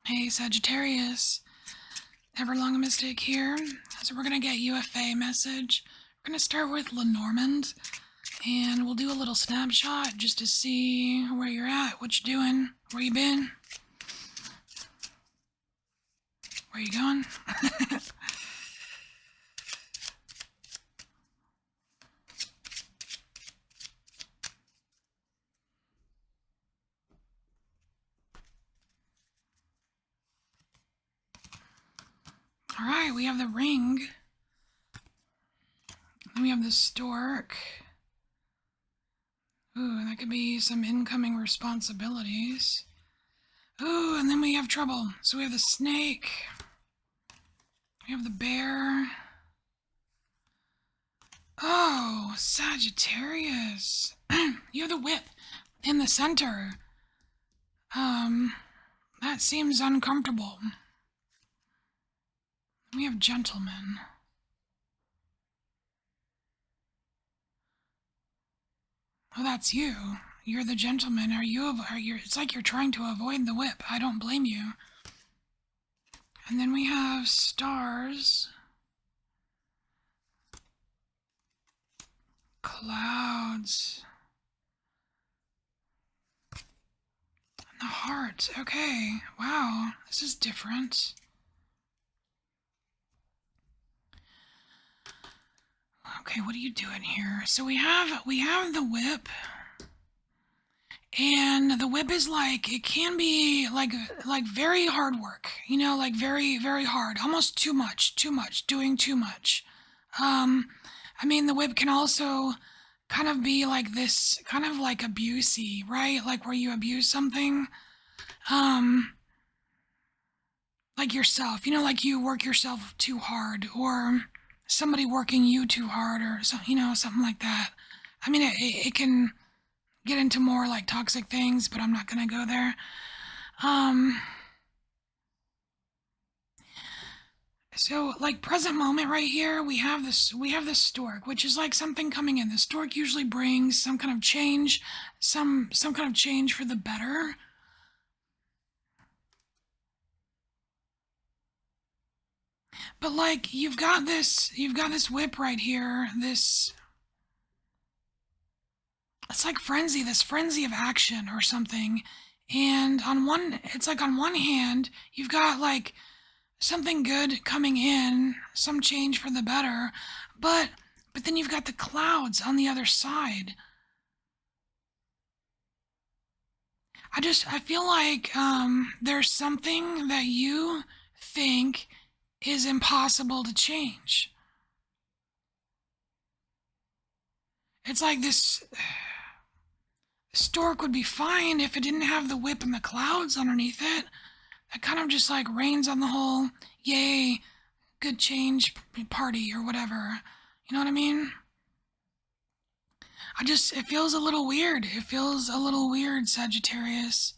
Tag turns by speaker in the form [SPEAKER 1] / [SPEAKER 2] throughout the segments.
[SPEAKER 1] Hey Sagittarius, EverlongMystic here. So we're going to get you a Fae message. We're going to start with Lenormand, and we'll do a little snapshot just to see where you're at, what you're doing, where you been, where you going. Alright, we have the ring. Then we have the stork. Ooh, that could be some incoming responsibilities. Ooh, and then we have trouble. So we have the snake. We have the bear. Oh, Sagittarius. You have the whip in the center. That seems uncomfortable. We have gentleman. Oh, that's you. You're the gentleman. Are you? It's like you're trying to avoid the whip. I don't blame you. And then we have stars. Clouds. And the heart. Okay. Wow. This is different. Okay, what are you doing here? So we have the whip, and the whip is like, it can be like very hard work, you know, like very, very hard, almost too much, doing too much. I mean, the whip can also kind of be like this, kind of like abusey, right? Like where you abuse something, like yourself, you know, like you work yourself too hard, or somebody working you too hard, or so, you know, something like that. I mean, it can get into more like toxic things, but I'm not gonna go there. So like present moment right here, we have the stork, which is like something coming in. The stork usually brings some kind of change, some kind of change for the better. But like you've got this whip right here, it's like frenzy, this frenzy of action or something. And it's like on one hand, you've got like something good coming in, some change for the better, but then you've got the clouds on the other side. I feel like there's something that you think is impossible to change. It's like this stork would be fine if it didn't have the whip and the clouds underneath it. That kind of just like rains on the whole, yay, good change party or whatever. You know what I mean? It feels a little weird. It feels a little weird, Sagittarius.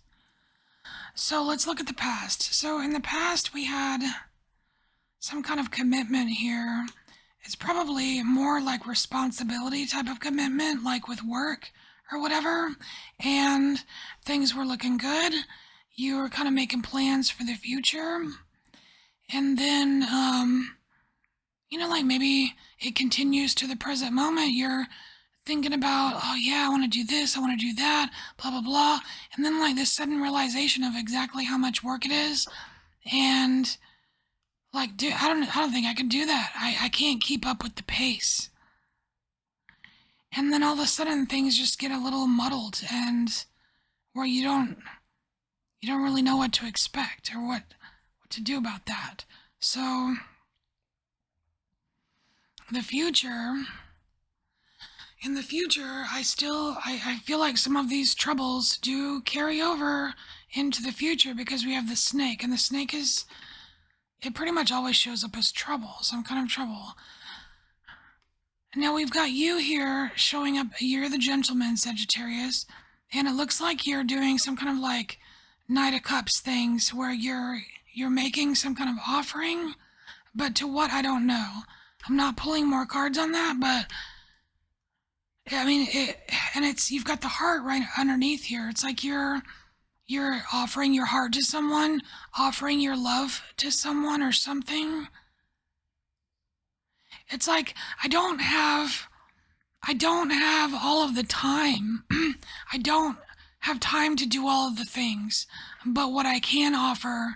[SPEAKER 1] So let's look at the past. So in the past, we had some kind of commitment here. It's probably more like responsibility type of commitment, like with work or whatever. And things were looking good. You were kind of making plans for the future. And then, you know, like maybe it continues to the present moment. You're thinking about, oh yeah, I want to do this, I want to do that, blah, blah, blah. And then like this sudden realization of exactly how much work it is. And like, dude, I don't think I can do that. I can't keep up with the pace. And then all of a sudden things just get a little muddled, and where you don't really know what to expect or what to do about that. So in the future, I feel like some of these troubles do carry over into the future, because we have the snake, and the snake it pretty much always shows up as trouble, some kind of trouble. And now we've got you here showing up. You're the gentleman, Sagittarius, and it looks like you're doing some kind of like Knight of Cups things where you're making some kind of offering, but to what, I don't know. I'm not pulling more cards on that, but I mean, you've got the heart right underneath here. It's like you're You're offering your heart to someone, offering your love to someone or something. It's like I don't have all of the time. I don't have time to do all of the things, but what I can offer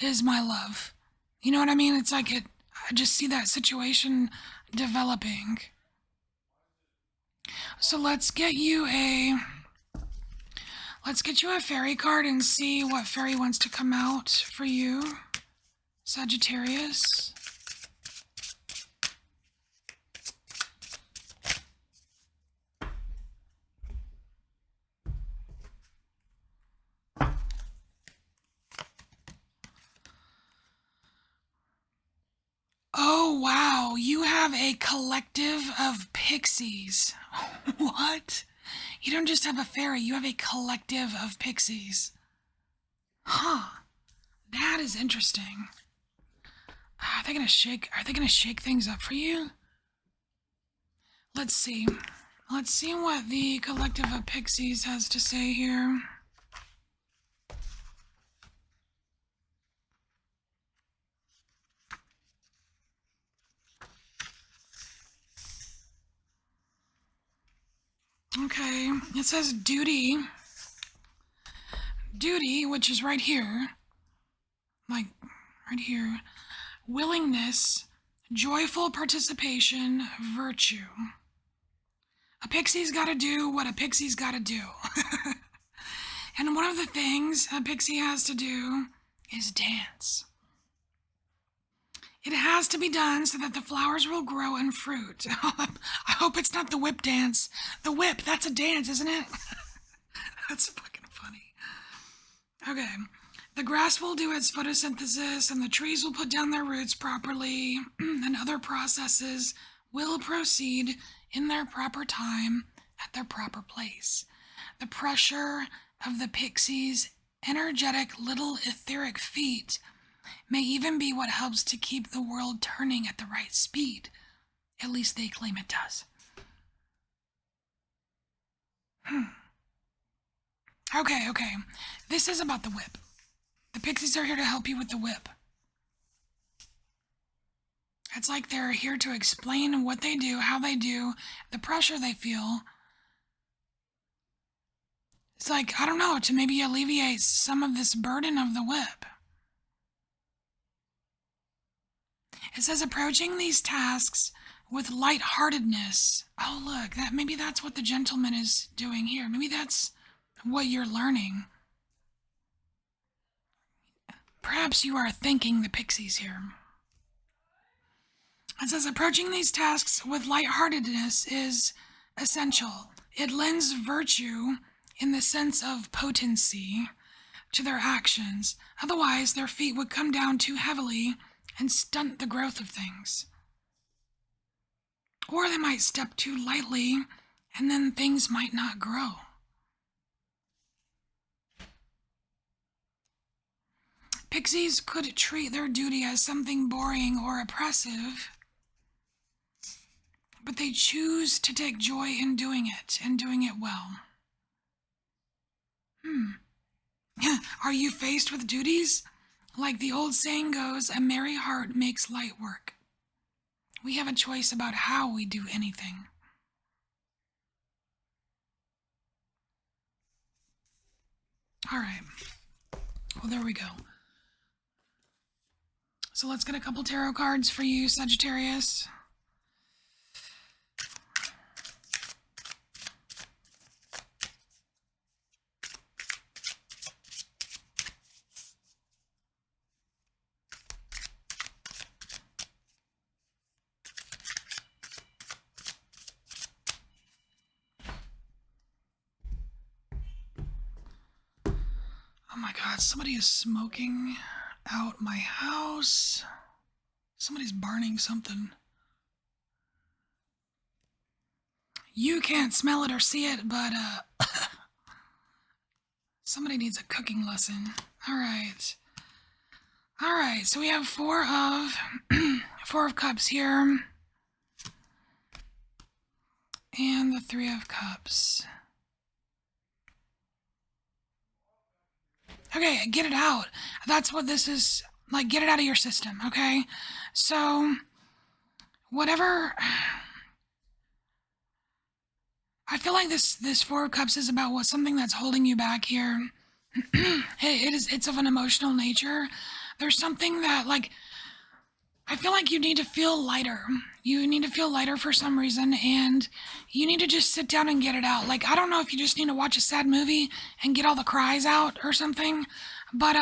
[SPEAKER 1] is my love. You know what I mean? It's like I just see that situation developing. So let's get you a fairy card and see what fairy wants to come out for you, Sagittarius. Oh, wow. You have a collective of pixies. What? You don't just have a fairy, you have a collective of pixies. Huh. That is interesting. Are they gonna shake things up for you? Let's see. Let's see what the collective of pixies has to say here. Okay, it says duty. Duty, which is right here. Like, right here. Willingness, joyful participation, virtue. A pixie's gotta do what a pixie's gotta do. And one of the things a pixie has to do is dance. It has to be done so that the flowers will grow and fruit. I hope it's not the whip dance. The whip, that's a dance, isn't it? That's fucking funny. Okay. The grass will do its photosynthesis and the trees will put down their roots properly and other processes will proceed in their proper time at their proper place. The pressure of the pixie's energetic little etheric feet may even be what helps to keep the world turning at the right speed. At least they claim it does. Okay. This is about the whip. The pixies are here to help you with the whip. It's like they're here to explain what they do, how they do, the pressure they feel. It's like, I don't know, to maybe alleviate some of this burden of the whip. It says approaching these tasks with lightheartedness. Oh, look, maybe that's what the gentleman is doing here. Maybe that's what you're learning. Perhaps you are thanking the pixies here. It says approaching these tasks with lightheartedness is essential. It lends virtue in the sense of potency to their actions. Otherwise, their feet would come down too heavily and stunt the growth of things. Or they might step too lightly and then things might not grow. Pixies could treat their duty as something boring or oppressive, but they choose to take joy in doing it and doing it well. Are you faced with duties? Like the old saying goes, a merry heart makes light work. We have a choice about how we do anything. All right. Well, there we go. So let's get a couple tarot cards for you, Sagittarius. Oh my God, somebody is smoking out my house. Somebody's burning something. You can't smell it or see it, but somebody needs a cooking lesson. All right, so we have four of cups here. And the 3 of cups. Okay, get it out. That's what this is, like, get it out of your system, okay? So, whatever... I feel like this Four of Cups is about something that's holding you back here. It's of an emotional nature. There's something that, like, I feel like you need to feel lighter. You need to feel lighter for some reason, and you need to just sit down and get it out. Like, I don't know if you just need to watch a sad movie and get all the cries out or something, but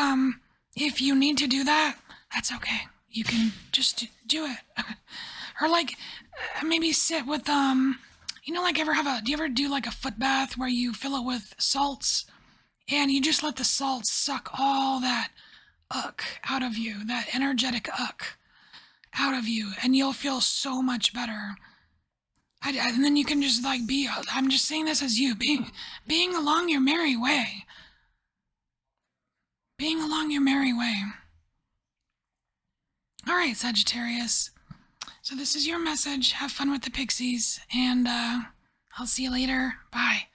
[SPEAKER 1] if you need to do that, that's okay. You can just do it. Or like maybe sit with you know, like do you ever do like a foot bath where you fill it with salts and you just let the salts suck all that out of you, that energetic out of you, and you'll feel so much better. And then you can just like be, I'm just saying this as you, being along your merry way. Being along your merry way. All right, Sagittarius. So this is your message. Have fun with the Pixies, and I'll see you later. Bye.